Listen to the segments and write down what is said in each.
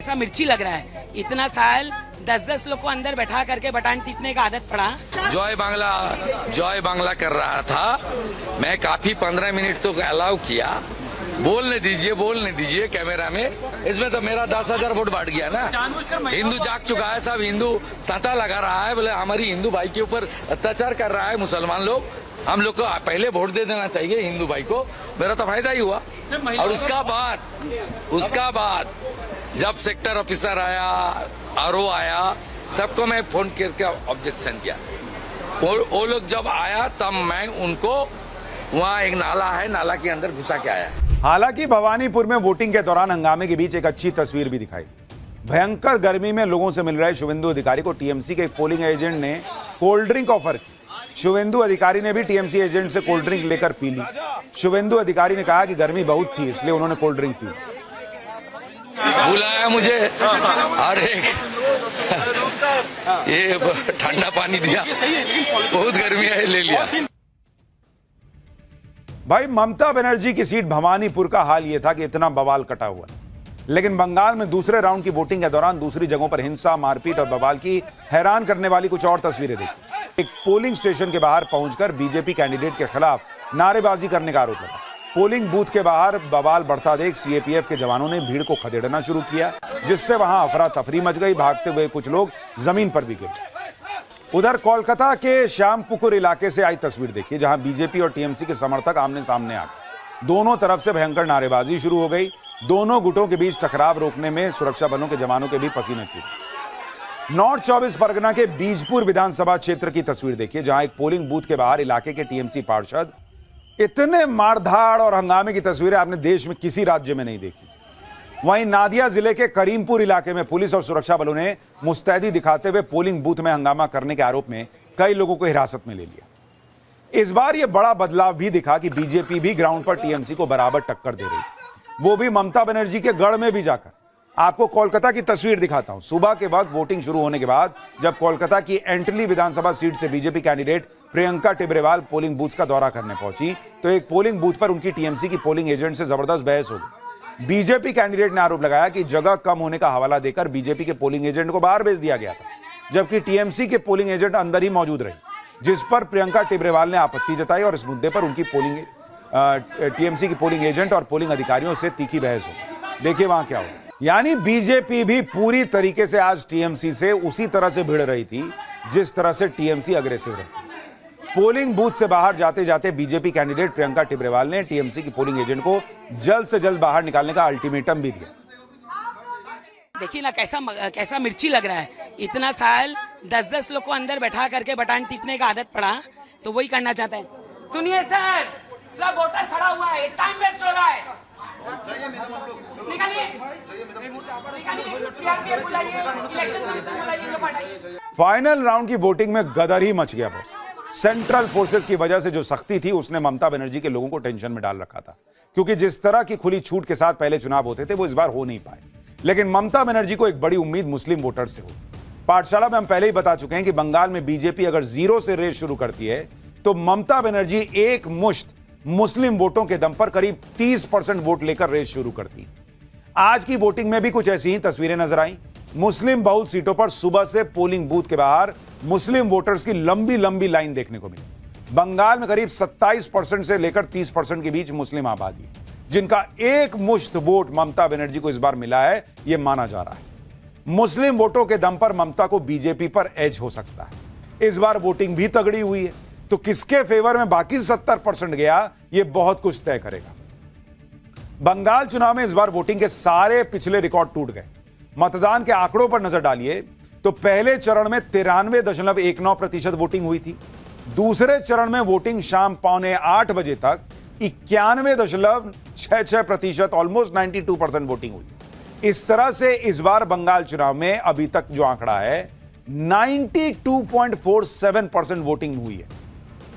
कैसा मिर्ची लग रहा है। इतना साल 10-10 लोग को अंदर बैठा करके बटान टीपने का आदत पड़ा। जय बांग्ला कर रहा था मैं, काफी 15 मिनट तो अलाउ किया। बोलने दीजिए कैमरा में। इसमें तो मेरा 10,000 वोट बांट गया ना। हिंदू जाग चुका है, सब हिंदू तांता लगा रहा है, बोले हमारी हिंदू भाई के ऊपर अत्याचार कर रहा है मुसलमान लोग। हम लोग को पहले वोट दे देना चाहिए हिंदू भाई को, मेरा तो फायदा ही हुआ। और उसका बाद जब सेक्टर ऑफिसर आया, आरओ आया, सबको मैं फोन करके ऑब्जेक्शन किया। वो लोग जब आया तब मैं उनको, वहाँ एक नाला है, नाला के अंदर घुसा के आया। हालांकि भवानीपुर में वोटिंग के दौरान हंगामे के बीच एक अच्छी तस्वीर भी दिखाई। भयंकर गर्मी में लोगों से मिल रहे शुवेंदु अधिकारी को टीएमसी के एक पोलिंग एजेंट ने कोल्ड ड्रिंक ऑफर की। शुवेंदु अधिकारी ने भी टीएमसी एजेंट से कोल्ड ड्रिंक लेकर पी ली। शुवेंदु अधिकारी ने कहा कि गर्मी बहुत थी इसलिए उन्होंने कोल्ड ड्रिंक पी। बुलाया मुझे, अरे ये ठंडा पानी दिया, बहुत गर्मी है, ले लिया। भाई ममता बनर्जी की सीट भवानीपुर का हाल यह था कि इतना बवाल कटा हुआ, लेकिन बंगाल में दूसरे राउंड की वोटिंग के दौरान दूसरी जगहों पर हिंसा, मारपीट और बवाल की हैरान करने वाली कुछ और तस्वीरें देखी। एक पोलिंग स्टेशन के बाहर पहुंचकर बीजेपी कैंडिडेट के खिलाफ नारेबाजी करने का आरोप लगा। पोलिंग बूथ के बाहर बवाल बढ़ता देख सीएपीएफ के जवानों ने भीड़ को खदेड़ना शुरू किया, जिससे वहां अफरा तफरी मच गई। भागते हुए कुछ लोग जमीन पर भी गिरे। उधर कोलकाता के श्यामपुकुर इलाके से आई तस्वीर देखिए, जहां बीजेपी और टीएमसी के समर्थक आमने सामने आ गए। दोनों तरफ से भयंकर नारेबाजी शुरू हो गई। दोनों गुटों के बीच टकराव रोकने में सुरक्षा बलों के जवानों के भी पसीने छूटे। नॉर्थ 24 परगना के बीजपुर विधानसभा क्षेत्र की तस्वीर देखिए, जहां एक पोलिंग बूथ के बाहर इलाके के टीएमसी पार्षद, इतने मारधाड़ और हंगामे की तस्वीरें आपने देश में किसी राज्य में नहीं देखी। वहीं नादिया जिले के करीमपुर इलाके में पुलिस और सुरक्षा बलों ने मुस्तैदी दिखाते हुए पोलिंग बूथ में हंगामा करने के आरोप में कई लोगों को हिरासत में ले लिया। इस बार यह बड़ा बदलाव भी दिखा कि बीजेपी भी ग्राउंड पर टीएमसी को बराबर टक्कर दे रही, वो भी ममता बनर्जी के गढ़ में भी जाकर। आपको कोलकाता की तस्वीर दिखाता हूं। सुबह के वक्त वोटिंग शुरू होने के बाद जब कोलकाता की एंटली विधानसभा सीट से BJP candidate Priyanka Tibrewal polling booth का दौरा करने पहुंची तो एक पोलिंग बूथ पर उनकी टीएमसी की पोलिंग एजेंट से जबरदस्त बहस हो गई। बीजेपी कैंडिडेट ने आरोप लगाया कि जगह कम होने का हवाला देकर बीजेपी के पोलिंग एजेंट को बाहर भेज दिया गया था, जबकि टीएमसी के पोलिंग एजेंट अंदर ही मौजूद रहे, जिस पर प्रियंका टिब्रेवाल ने आपत्ति जताई और इस मुद्दे पर उनकी टीएमसी की पोलिंग एजेंट और पोलिंग अधिकारियों से तीखी बहस हो। देखिए वहां क्या हुआ। यानी बीजेपी भी पूरी तरीके से आज टीएमसी से उसी तरह से भिड़ रही थी जिस तरह से टीएमसी अग्रेसिव रही। पोलिंग बूथ से बाहर जाते जाते बीजेपी कैंडिडेट प्रियंका टिब्रेवाल ने टीएमसी की पोलिंग एजेंट को जल्द से जल्द बाहर निकालने का अल्टीमेटम भी दिया। देखिए ना कैसा मिर्ची लग रहा है। इतना साल 10-10 लोग को अंदर बैठा करके बटान टीपने का आदत पड़ा, तो वही करना चाहता है। सुनिए सर, सब वोटर खड़ा हुआ है, टाइम वेस्ट हो रहा है। फाइनल राउंड की वोटिंग में गदर ही मच गया बॉस। सेंट्रल फोर्सेस की वजह से जो सख्ती थी उसने ममता बनर्जी के लोगों को टेंशन में डाल रखा था, क्योंकि जिस तरह की खुली छूट के साथ पहले चुनाव होते थे वो इस बार हो नहीं पाए। लेकिन ममता बनर्जी को एक बड़ी उम्मीद मुस्लिम वोटर से हो। पाठशाला में हम पहले ही बता चुके हैं कि बंगाल में बीजेपी अगर जीरो से रेस शुरू करती है तो ममता बनर्जी एक मुश्त मुस्लिम वोटों के दम पर करीब 30% वोट लेकर रेस शुरू करती। आज की वोटिंग में भी कुछ ऐसी ही तस्वीरें नजर आई। मुस्लिम बहुल सीटों पर सुबह से पोलिंग बूथ के बाहर मुस्लिम वोटर्स की लंबी लंबी लाइन देखने को मिली। बंगाल में करीब 27% से लेकर 30% के बीच मुस्लिम आबादी है, जिनका एक मुश्त वोट ममता बनर्जी को इस बार मिला है, यह माना जा रहा है। मुस्लिम वोटों के दम पर ममता को बीजेपी पर एज हो सकता है। इस बार वोटिंग भी तगड़ी हुई है, तो किसके फेवर में बाकी 70% गया, यह बहुत कुछ तय करेगा। बंगाल चुनाव में इस बार वोटिंग के सारे पिछले रिकॉर्ड टूट गए। मतदान के आंकड़ों पर नजर डालिए तो पहले चरण में 93.19% वोटिंग हुई थी। दूसरे चरण में वोटिंग शाम 7:45 बजे तक 91.66%, ऑलमोस्ट 92% वोटिंग हुई। इस तरह से इस बार बंगाल चुनाव में अभी तक जो आंकड़ा है 92.47% वोटिंग हुई है।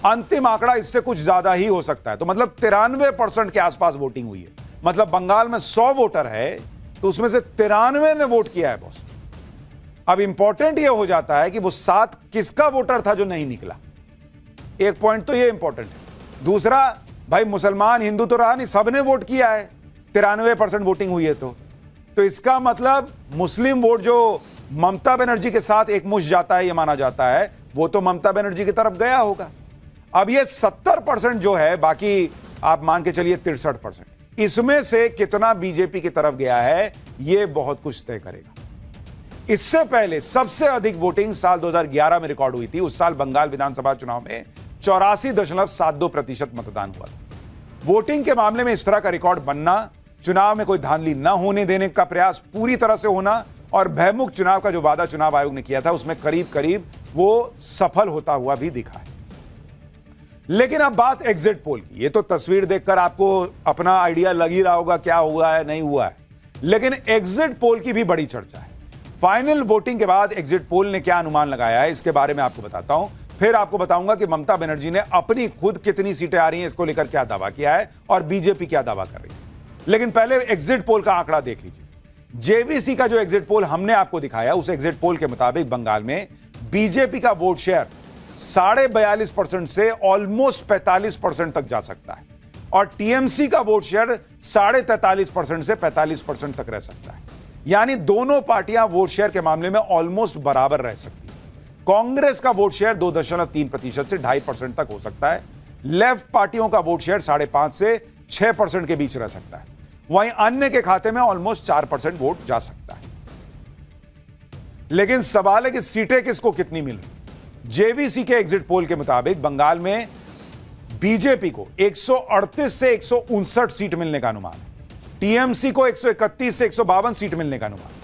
अंतिम आंकड़ा इससे कुछ ज्यादा ही हो सकता है, तो मतलब 93% के आसपास वोटिंग हुई है। मतलब बंगाल में 100 वोटर है तो उसमें से 93 ने वोट किया है बॉस। अब इंपॉर्टेंट यह हो जाता है कि वो 7 किसका वोटर था जो नहीं निकला। एक पॉइंट तो यह इंपॉर्टेंट है। दूसरा, भाई मुसलमान हिंदू तो रहा नहीं, सबने वोट किया है। 93% वोटिंग हुई है तो इसका मतलब मुस्लिम वोट जो ममता बनर्जी के साथ एकमुश्त जाता है, यह माना जाता है, वो तो ममता बनर्जी की तरफ गया होगा। अब ये 70% जो है, बाकी आप मान के चलिए 63%, इसमें से कितना बीजेपी की तरफ गया है, यह बहुत कुछ तय करेगा। इससे पहले सबसे अधिक वोटिंग साल 2011 में रिकॉर्ड हुई थी। उस साल बंगाल विधानसभा चुनाव में 84.72% मतदान हुआ। वोटिंग के मामले में इस तरह का रिकॉर्ड बनना, चुनाव में कोई धांधली न होने देने का प्रयास पूरी तरह से होना और भयमुक्त चुनाव का जो वादा चुनाव आयोग ने किया था, उसमें करीब करीब वो सफल होता हुआ भी दिखा है। लेकिन अब बात एग्जिट पोल की। ये तो तस्वीर देखकर आपको अपना आइडिया लग ही रहा होगा क्या हुआ है, नहीं हुआ है, लेकिन एग्जिट पोल की भी बड़ी चर्चा है। फाइनल वोटिंग के बाद एग्जिट पोल ने क्या अनुमान लगाया है, इसके बारे में आपको बताता हूं। फिर आपको बताऊंगा कि ममता बनर्जी ने अपनी खुद कितनी सीटें आ रही हैं, इसको लेकर क्या दावा किया है और बीजेपी क्या दावा कर रही है। लेकिन पहले एग्जिट पोल का आंकड़ा देख लीजिए। जेवीसी का जो एग्जिट पोल हमने आपको दिखाया, उस एग्जिट पोल के मुताबिक बंगाल में बीजेपी का वोट शेयर 42.5% से ऑलमोस्ट 45% तक जा सकता है और टीएमसी का वोट शेयर 43.5% से 45% तक रह सकता है। यानी दोनों पार्टियां वोट शेयर के मामले में ऑलमोस्ट बराबर रह सकती है। कांग्रेस का वोट शेयर 2.3% से 2.5% तक हो सकता है। लेफ्ट पार्टियों का वोट शेयर 5.5 से 6% के बीच रह सकता है। वहीं अन्य के खाते में ऑलमोस्ट 4% वोट जा सकता है। लेकिन सवाल है कि सीटें किसको कितनी मिल रही। जेवीसी के एग्जिट पोल के मुताबिक बंगाल में बीजेपी को 138 से 159 सीट मिलने का अनुमान है। टीएमसी को 131 से 152 सीट मिलने का अनुमान है।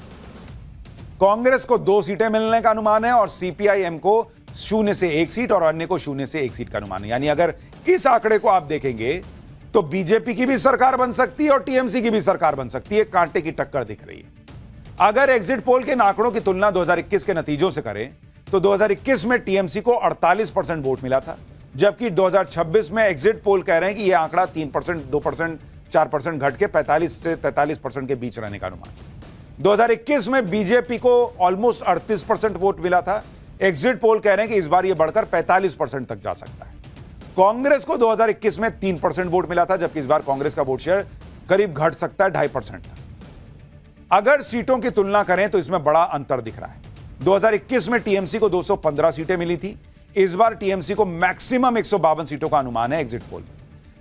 कांग्रेस को 2 सीटें मिलने का अनुमान है और सीपीआईएम को 0 से 1 सीट और अन्य को 0 से 1 सीट का अनुमान है। यानी अगर इस आंकड़े को आप देखेंगे तो बीजेपी की भी सरकार बन सकती है और टीएमसी की भी सरकार बन सकती है। कांटे की टक्कर दिख रही है। अगर एग्जिट पोल के आंकड़ों की तुलना 2021 के नतीजों से करें तो 2021 में टीएमसी को 48% वोट मिला था, जबकि 2026 में एग्जिट पोल कह रहे हैं कि यह आंकड़ा 3%, 2%, 4% घट के 45 से 43% के बीच रहने का अनुमान। 2021 में बीजेपी को ऑलमोस्ट 38% वोट मिला था। एग्जिट पोल कह रहे हैं कि इस बार यह बढ़कर 45% तक जा सकता है। कांग्रेस को 2021 में 3% वोट मिला था, जबकि इस बार कांग्रेस का वोट शेयर करीब घट सकता है 2.5%। अगर सीटों की तुलना करें तो इसमें बड़ा अंतर दिख रहा है। 2021 में टीएमसी को 215 सीटें मिली थी। इस बार टीएमसी को मैक्सिमम 152 सीटों का अनुमान है एग्जिट पोल।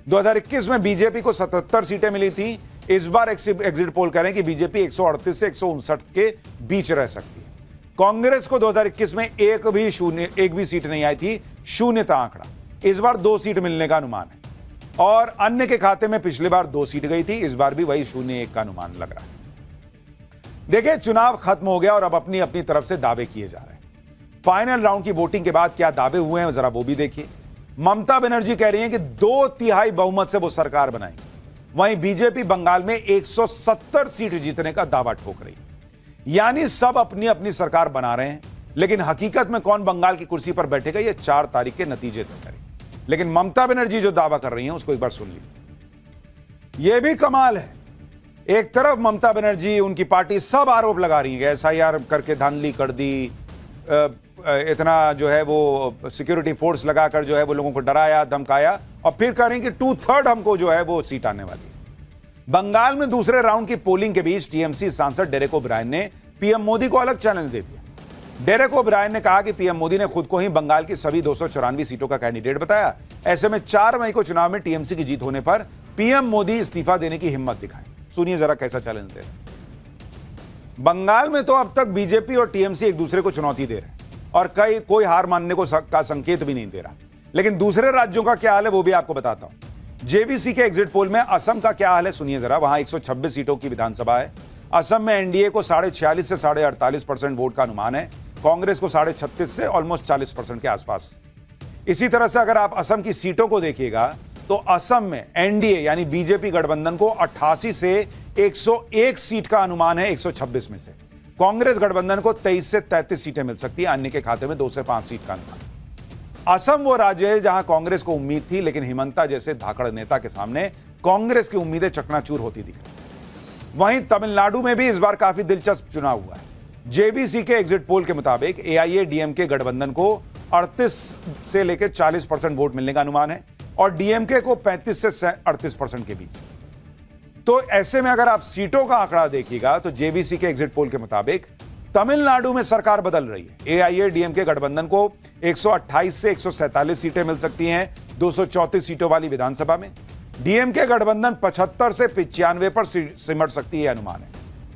2021 में बीजेपी को 77 सीटें मिली थी। इस बार एग्जिट पोल कह रहे हैं कि बीजेपी 138 से 159 के बीच रह सकती है। कांग्रेस को 2021 में एक भी सीट नहीं आई थी, 0 था आंकड़ा। इस बार 2 सीट मिलने का अनुमान है और अन्य के खाते में पिछली बार 2 सीट गई थी, इस बार भी वही 0-1 का अनुमान लग रहा है। देखिए, चुनाव खत्म हो गया और अब अपनी अपनी तरफ से दावे किए जा रहे हैं। फाइनल राउंड की वोटिंग के बाद क्या दावे हुए हैं जरा वो भी देखिए। ममता बनर्जी कह रही हैं कि 2/3 बहुमत से वो सरकार बनाएंगी। वहीं बीजेपी बंगाल में 170 सीट जीतने का दावा ठोक रही है। यानी सब अपनी अपनी सरकार बना रहे हैं, लेकिन हकीकत में कौन बंगाल की कुर्सी पर बैठेगा ये 4 तारीख के नतीजे तय करेंगे। लेकिन ममता बनर्जी जो दावा कर रही हैं उसको एक बार सुन लीजिए। यह भी कमाल है, एक तरफ ममता बनर्जी, उनकी पार्टी सब आरोप लगा रही है, एसआईआर करके धांधली कर दी, इतना जो है वो सिक्योरिटी फोर्स लगाकर जो है वो लोगों को डराया धमकाया, और फिर कह रही कि 2/3 हमको जो है वो सीट आने वाली है। बंगाल में दूसरे राउंड की पोलिंग के बीच टीएमसी सांसद डेरेक ओब्रायन ने पीएम मोदी को अलग चैलेंज दे दिया। डेरेक ओब्रायन ने कहा कि पीएम मोदी ने खुद को ही बंगाल की सभी 294 सीटों का कैंडिडेट बताया। ऐसे में 4 मई को चुनाव में टीएमसी की जीत होने पर पीएम मोदी इस्तीफा देने की हिम्मत दिखाएं। सुनिए जरा कैसा चैलेंज दे रहे हैं। बंगाल में तो अब तक बीजेपी और टीएमसी एक दूसरे को चुनौती दे रहे हैं और कोई हार मानने का संकेत भी नहीं दे रहा। लेकिन दूसरे राज्यों का क्या हाल है वो भी आपको बताता हूं। जेवीसी के एग्जिट पोल में असम का क्या हाल है सुनिए जरा। वहां 126 सीटों की विधानसभा है। असम में एनडीए को 46.5 से 48% वोट का अनुमान है। कांग्रेस को 36.5 से ऑलमोस्ट 40% के आसपास। इसी तरह से अगर आप असम की सीटों को देखिएगा तो असम में एनडीए यानी बीजेपी गठबंधन को 88 से 101 सीट का अनुमान है 126 में से। कांग्रेस गठबंधन को 23 से 33 सीटें मिल सकती है, अन्य के खाते में 2 से 5 सीट का अनुमान। असम वो राज्य है जहां कांग्रेस को उम्मीद थी, लेकिन हिमंता जैसे धाकड़ नेता के सामने कांग्रेस की उम्मीदें चकनाचूर होती दिख रही। वहीं तमिलनाडु में भी इस बार काफी दिलचस्प चुनाव हुआ है। जेवीसी के एग्जिट पोल के मुताबिक एआईएडीएमके गठबंधन को 38 से लेकर 40% वोट मिलने का अनुमान है और डीएमके को 35 से 38% के बीच। तो ऐसे में अगर आप सीटों का आंकड़ा देखिएगा तो जेवीसी के एग्जिट पोल के मुताबिक तमिलनाडु में सरकार बदल रही है। एआईएडीएमके गठबंधन को 128 से 147 सीटें मिल सकती हैं 234 सीटों वाली विधानसभा में। डीएमके गठबंधन 75 से 95 पर सिमट सकती है अनुमान है।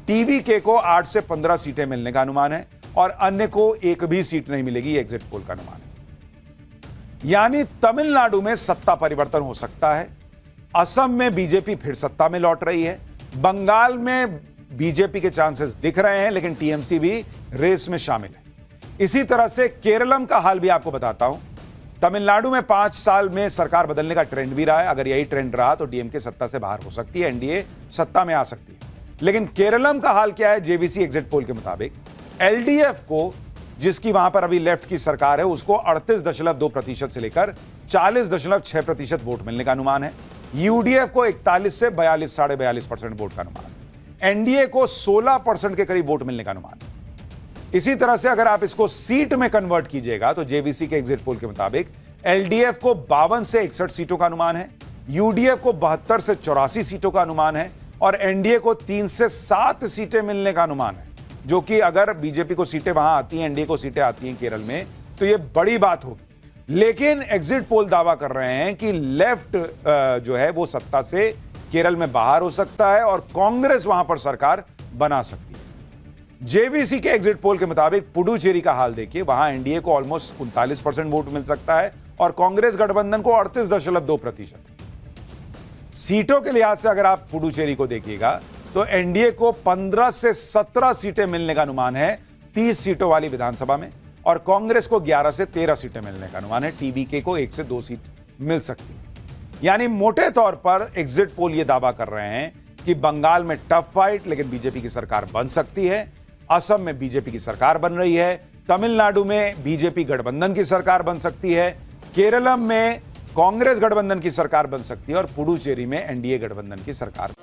टीवीके को 8 से 15 सीटें मिलने का अनुमान है और अन्य को एक भी सीट नहीं मिलेगी, एग्जिट पोल का अनुमान है। यानी तमिलनाडु में सत्ता परिवर्तन हो सकता है। असम में बीजेपी फिर सत्ता में लौट रही है। बंगाल में बीजेपी के चांसेस दिख रहे हैं, लेकिन टीएमसी भी रेस में शामिल है। इसी तरह से केरलम का हाल भी आपको बताता हूं। तमिलनाडु में 5 साल में सरकार बदलने का ट्रेंड भी रहा है। अगर यही ट्रेंड रहा तो डीएमके सत्ता से बाहर हो सकती है, एनडीए सत्ता में आ सकती है। लेकिन केरलम का हाल क्या है? जेवीसी एग्जिट पोल के मुताबिक एलडीएफ को, जिसकी वहां पर अभी लेफ्ट की सरकार है, उसको 38.2% से लेकर 40.6% वोट मिलने का अनुमान है। यूडीएफ को 41 से 42 साढ़े 42% वोट का अनुमान है। एनडीए को 16% के करीब वोट मिलने का अनुमान है। इसी तरह से अगर आप इसको सीट में कन्वर्ट कीजिएगा तो जेवीसी के एग्जिट पोल के मुताबिक एलडीएफ को 52 से 61 सीटों का अनुमान है, यूडीएफ को 72 से 84 सीटों का अनुमान है और एनडीए को 3 से 7 सीटें मिलने का अनुमान है। जो कि अगर बीजेपी को सीटें वहां आती हैं, एनडीए को सीटें आती हैं केरल में, तो यह बड़ी बात होगी। लेकिन एग्जिट पोल दावा कर रहे हैं कि लेफ्ट जो है वो सत्ता से केरल में बाहर हो सकता है और कांग्रेस वहां पर सरकार बना सकती है। जेवीसी के एग्जिट पोल के मुताबिक पुडुचेरी का हाल देखिए, वहां एनडीए को ऑलमोस्ट 39% वोट मिल सकता है और कांग्रेस गठबंधन को 38.2%। सीटों के लिहाज से अगर आप पुडुचेरी को देखिएगा तो एनडीए को 15 से 17 सीटें मिलने का अनुमान है 30 सीटों वाली विधानसभा में और कांग्रेस को 11 से 13 सीटें मिलने का अनुमान है। टीवीके को 1 से 2 सीट मिल सकती है। यानी मोटे तौर पर एग्जिट पोल यह दावा कर रहे हैं कि बंगाल में टफ फाइट, लेकिन बीजेपी की सरकार बन सकती है। असम में बीजेपी की सरकार बन रही है। तमिलनाडु में बीजेपी गठबंधन की सरकार बन सकती है। केरलम में कांग्रेस गठबंधन की सरकार बन सकती है और पुडुचेरी में एनडीए गठबंधन की सरकार।